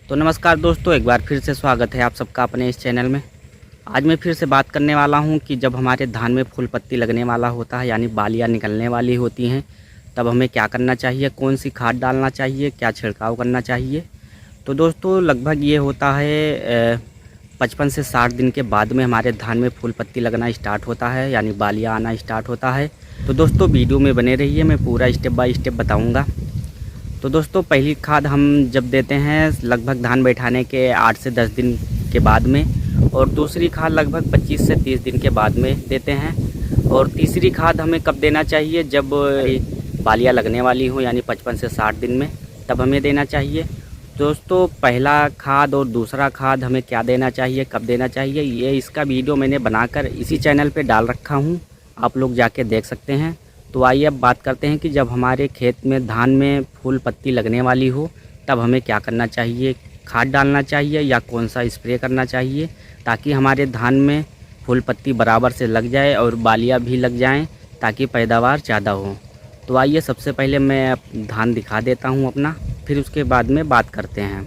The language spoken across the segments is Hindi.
तो नमस्कार दोस्तों, एक बार फिर से स्वागत है आप सबका अपने इस चैनल में। आज मैं फिर से बात करने वाला हूं कि जब हमारे धान में फूल पत्ती लगने वाला होता है यानी बालियां निकलने वाली होती हैं, तब हमें क्या करना चाहिए, कौन सी खाद डालना चाहिए, क्या छिड़काव करना चाहिए। तो दोस्तों लगभग ये होता है 55 से 60 दिन के बाद में हमारे धान में फूल पत्ती लगना स्टार्ट होता है, यानी बालियाँ आना स्टार्ट होता है। तो दोस्तों वीडियो में बने रहिए, मैं पूरा स्टेप बाय स्टेप बताऊँगा। तो दोस्तों पहली खाद हम जब देते हैं लगभग धान बैठाने के 8 से 10 दिन के बाद में, और दूसरी खाद लगभग 25 से 30 दिन के बाद में देते हैं। और तीसरी खाद हमें कब देना चाहिए, जब बालियाँ लगने वाली हो यानी 55 से 60 दिन में, तब हमें देना चाहिए। दोस्तों पहला खाद और दूसरा खाद हमें क्या देना चाहिए, कब देना चाहिए, ये इसका वीडियो मैंने बनाकर इसी चैनल पे डाल रखा हूँ, आप लोग जाके देख सकते हैं। तो आइए अब बात करते हैं कि जब हमारे खेत में धान में फूल पत्ती लगने वाली हो तब हमें क्या करना चाहिए, खाद डालना चाहिए या कौन सा स्प्रे करना चाहिए, ताकि हमारे धान में फूल पत्ती बराबर से लग जाए और बालियाँ भी लग जाएं, ताकि पैदावार ज़्यादा हो। तो आइए सबसे पहले मैं धान दिखा देता हूं अपना, फिर उसके बाद में बात करते हैं।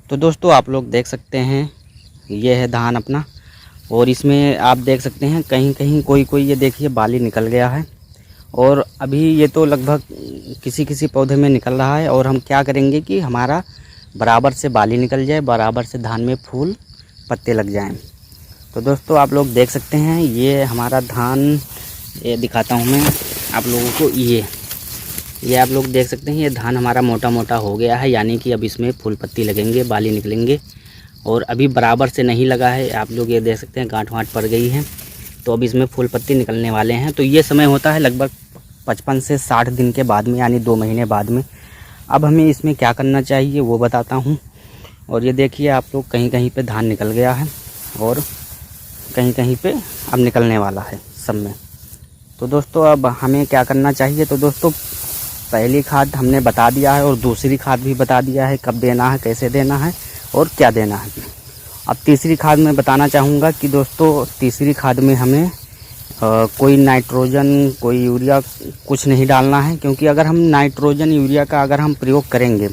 तो दोस्तों आप लोग देख सकते हैं ये है धान अपना, और इसमें आप देख सकते हैं कहीं कहीं कोई ये देखिए बाली निकल गया है, और अभी ये तो लगभग किसी पौधे में निकल रहा है। और हम क्या करेंगे कि हमारा बराबर से बाली निकल जाए, बराबर से धान में फूल पत्ते लग जाएं। तो दोस्तों आप लोग देख सकते हैं ये हमारा धान, ये दिखाता हूँ मैं आप लोगों को। ये आप लोग देख सकते हैं ये धान हमारा मोटा मोटा हो गया है, यानी कि अब इसमें फूल पत्ती लगेंगे, बाली निकलेंगे। और अभी बराबर से नहीं लगा है, आप लोग ये देख सकते हैं गांठ वाँठ पड़ गई है, तो अब इसमें फूल पत्ती निकलने वाले हैं। तो ये समय होता है लगभग 55 से 60 दिन के बाद में, यानी 2 महीने बाद में। अब हमें इसमें क्या करना चाहिए वो बताता हूँ। और ये देखिए आप लोग कहीं कहीं पे धान निकल गया है और कहीं कहीं पे अब निकलने वाला है सब में। तो दोस्तों अब हमें क्या करना चाहिए, तो दोस्तों पहली खाद हमने बता दिया है और दूसरी खाद भी बता दिया है कब देना है, कैसे देना है और क्या देना है। अब तीसरी खाद में बताना चाहूँगा कि दोस्तों तीसरी खाद में हमें कोई नाइट्रोजन, कोई यूरिया कुछ नहीं डालना है, क्योंकि अगर हम नाइट्रोजन यूरिया का अगर हम प्रयोग करेंगे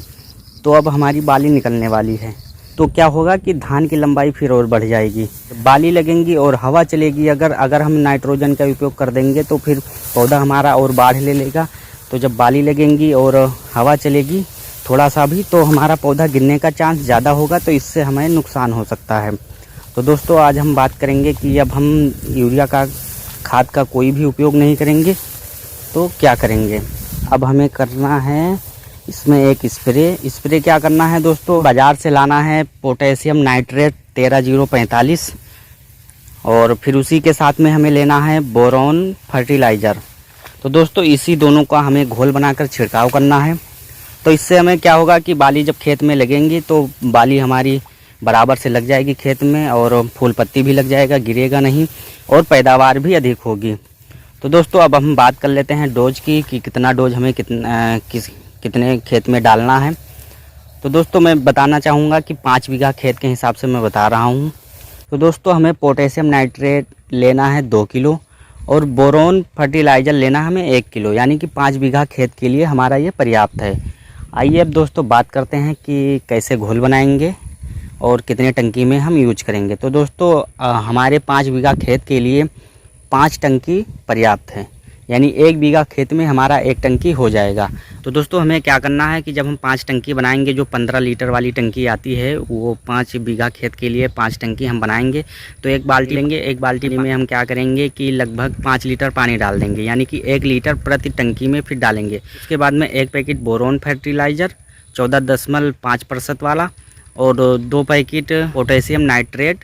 तो अब हमारी बाली निकलने वाली है, तो क्या होगा कि धान की लंबाई फिर और बढ़ जाएगी, बाली लगेंगी और हवा चलेगी। अगर हम नाइट्रोजन का उपयोग कर देंगे तो फिर पौधा हमारा और बाढ़ ले लेगा। तो जब बाली लगेंगी और हवा चलेगी थोड़ा सा भी, तो हमारा पौधा गिरने का चांस ज़्यादा होगा, तो इससे हमें नुकसान हो सकता है। तो दोस्तों आज हम बात करेंगे कि अब हम यूरिया का खाद का कोई भी उपयोग नहीं करेंगे तो क्या करेंगे। अब हमें करना है इसमें एक स्प्रे क्या करना है दोस्तों, बाज़ार से लाना है पोटेशियम नाइट्रेट 13045, और फिर उसी के साथ में हमें लेना है बोरॉन फर्टिलाइज़र। तो दोस्तों इसी दोनों का हमें घोल बनाकर छिड़काव करना है। तो इससे हमें क्या होगा कि बाली जब खेत में लगेंगी तो बाली हमारी बराबर से लग जाएगी खेत में, और फूल पत्ती भी लग जाएगा, गिरेगा नहीं, और पैदावार भी अधिक होगी। तो दोस्तों अब हम बात कर लेते हैं डोज की कि कितना डोज हमें कितने खेत में डालना है। तो दोस्तों मैं बताना चाहूँगा कि 5 बीघा खेत के हिसाब से मैं बता रहा हूँ। तो दोस्तों हमें पोटेशियम नाइट्रेट लेना है 2 किलो, और बोरॉन फर्टिलाइज़र लेना है हमें 1 किलो, यानी कि 5 बीघा खेत के लिए हमारा ये पर्याप्त है। आइए अब दोस्तों बात करते हैं कि कैसे घोल बनाएंगे और कितने टंकी में हम यूज करेंगे। तो दोस्तों हमारे 5 बीघा खेत के लिए 5 टंकी पर्याप्त है, यानी 1 बीघा खेत में हमारा 1 टंकी हो जाएगा। तो दोस्तों हमें क्या करना है कि जब हम 5 टंकी बनाएंगे, जो 15 लीटर वाली टंकी आती है, वो 5 बीघा खेत के लिए 5 टंकी हम बनाएंगे। तो 1 बाल्टी लेंगे, 1 बाल्टी में हम क्या करेंगे कि लगभग 5 लीटर पानी डाल देंगे, यानी कि 1 लीटर प्रति टंकी में फिर डालेंगे। उसके बाद में 1 पैकेट बोरॉन फर्टिलाइज़र 14.5% वाला, और 2 पैकेट पोटेशियम नाइट्रेट,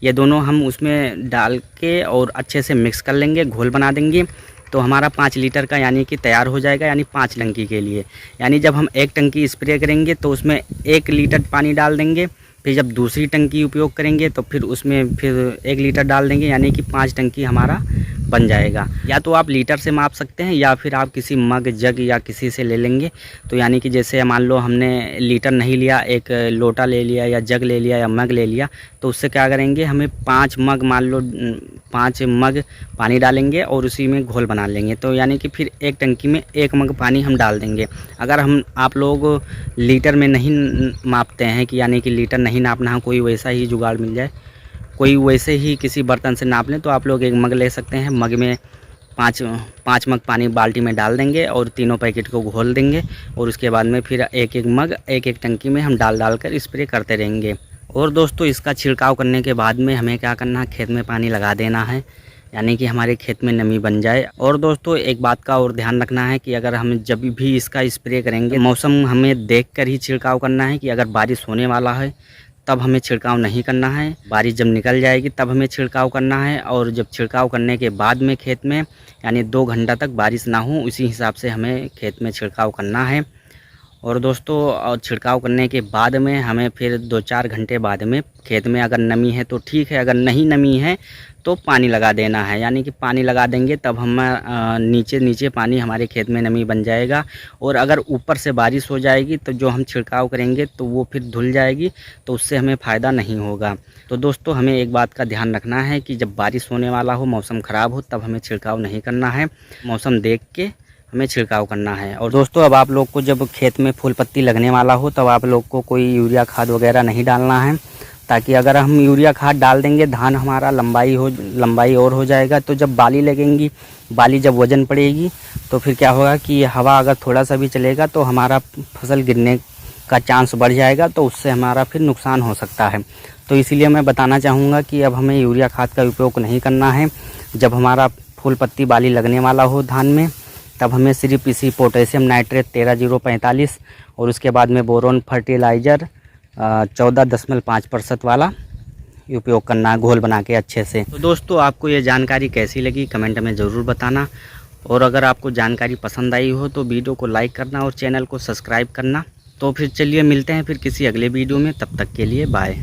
ये दोनों हम उसमें डाल के और अच्छे से मिक्स कर लेंगे, घोल बना देंगे। तो हमारा 5 लीटर का यानी कि तैयार हो जाएगा, यानी 5 टंकी के लिए। यानी जब हम 1 टंकी स्प्रे करेंगे तो उसमें 1 लीटर पानी डाल देंगे, फिर जब दूसरी टंकी उपयोग करेंगे तो फिर उसमें फिर 1 लीटर डाल देंगे, यानी कि 5 टंकी हमारा बन जाएगा। या तो आप लीटर से माप सकते हैं या फिर आप किसी मग जग या किसी से ले लेंगे। तो यानी कि जैसे मान लो हमने लीटर नहीं लिया, एक लोटा ले लिया या जग ले लिया या मग ले लिया, तो उससे क्या करेंगे, हमें 5 मग, मान लो 5 मग पानी डालेंगे और उसी में घोल बना लेंगे। तो यानी कि फिर एक टंकी में 1 मग पानी हम डाल देंगे। अगर आप लोग लीटर में नहीं मापते हैं कि यानी कि लीटर नहीं नापना है, कोई वैसा ही जुगाड़ मिल जाए, कोई वैसे ही किसी बर्तन से नाप लें, तो आप लोग 1 मग ले सकते हैं। मग में 5 मग पानी बाल्टी में डाल देंगे और तीनों पैकेट को घोल देंगे और उसके बाद में फिर एक मग एक टंकी में हम डाल कर स्प्रे करते रहेंगे। और दोस्तों इसका छिड़काव करने के बाद में हमें क्या करना है, खेत में पानी लगा देना है, यानी कि हमारे खेत में नमी बन जाए। और दोस्तों एक बात का और ध्यान रखना है कि अगर हम जब भी इसका स्प्रे करेंगे, मौसम हमें देखकर ही छिड़काव करना है कि अगर बारिश होने वाला है तब हमें छिड़काव नहीं करना है, बारिश जब निकल जाएगी तब हमें छिड़काव करना है। और जब छिड़काव करने के बाद में खेत में यानी 2 घंटा तक बारिश ना हो, उसी हिसाब से हमें खेत में छिड़काव करना है। और दोस्तों छिड़काव करने के बाद में हमें फिर 2-4 घंटे बाद में खेत में अगर नमी है तो ठीक है, अगर नहीं नमी है तो पानी लगा देना है। यानी कि पानी लगा देंगे तब हम नीचे पानी हमारे खेत में नमी बन जाएगा। और अगर ऊपर से बारिश हो जाएगी तो जो हम छिड़काव करेंगे तो वो फिर धुल जाएगी, तो उससे हमें फ़ायदा नहीं होगा। तो दोस्तों हमें एक बात का ध्यान रखना है कि जब बारिश होने वाला हो, मौसम ख़राब हो, तब हमें छिड़काव नहीं करना है, मौसम देख के हमें छिड़काव करना है। और दोस्तों अब आप लोग को जब खेत में फूल पत्ती लगने वाला हो तब आप लोग को कोई यूरिया खाद वगैरह नहीं डालना है, ताकि अगर हम यूरिया खाद डाल देंगे, धान हमारा लंबाई और हो जाएगा। तो जब बाली लगेंगी, बाली जब वज़न पड़ेगी तो फिर क्या होगा कि हवा अगर थोड़ा सा भी चलेगा तो हमारा फसल गिरने का चांस बढ़ जाएगा, तो उससे हमारा फिर नुकसान हो सकता है। तो इसीलिए मैं बताना चाहूँगा कि अब हमें यूरिया खाद का उपयोग नहीं करना है। जब हमारा फूल पत्ती बाली लगने वाला हो धान में, तब हमें सिर्फ इसी पोटेशियम नाइट्रेट 13-0-45 और उसके बाद में बोरोन फर्टिलाइज़र 14.5% वाला उपयोग करना है, घोल बना के अच्छे से। तो दोस्तों आपको ये जानकारी कैसी लगी कमेंट में ज़रूर बताना। और अगर आपको जानकारी पसंद आई हो तो वीडियो को लाइक करना और चैनल को सब्सक्राइब करना। तो फिर चलिए मिलते हैं फिर किसी अगले वीडियो में, तब तक के लिए बाय।